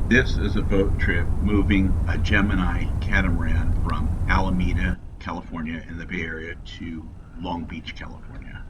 This is a boat trip moving a Gemini catamaran from Alameda, California, in the Bay Area to Long Beach, California.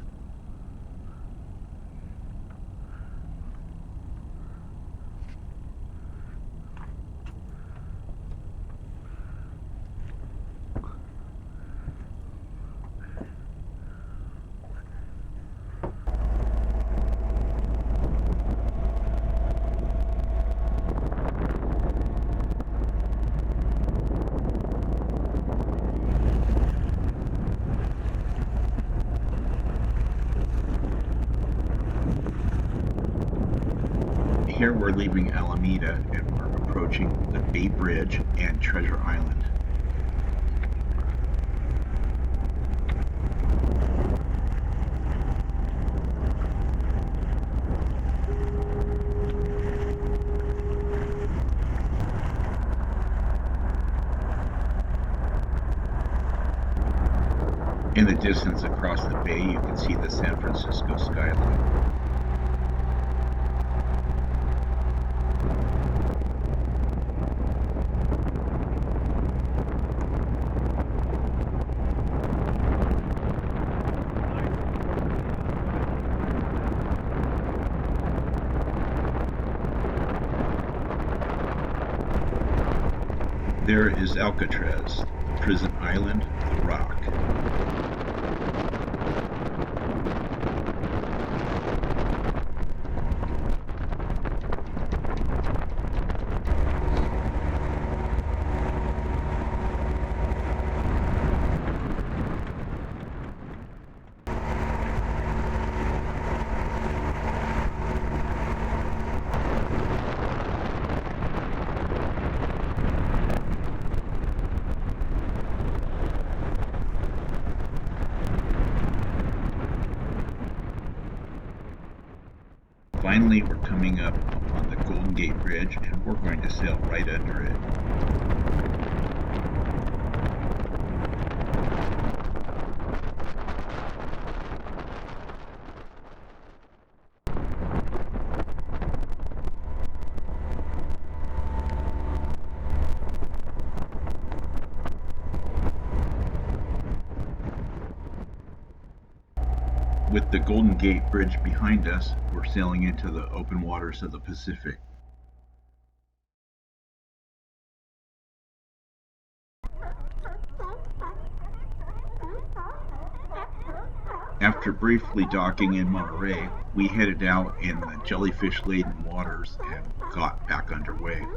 Here we're leaving Alameda and we're approaching the Bay Bridge and Treasure Island. In the distance across the bay, you can see the San Francisco skyline. There is Alcatraz, the prison island, the rock. Finally, we're coming up on the Golden Gate Bridge and we're going to sail right under it. With the Golden Gate Bridge behind us, we're sailing into the open waters of the Pacific. After briefly docking in Monterey, we headed out in the jellyfish-laden waters and got back underway.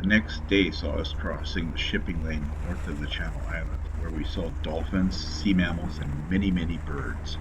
The next day saw us crossing the shipping lane north of the Channel Island, where we saw dolphins, sea mammals, and many, many birds.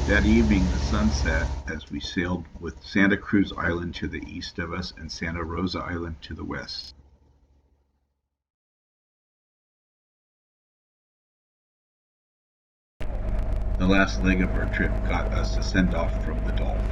That evening the sun set as we sailed with Santa Cruz Island to the east of us and Santa Rosa Island to the west. The last leg of our trip got us a send-off from the Dolphin.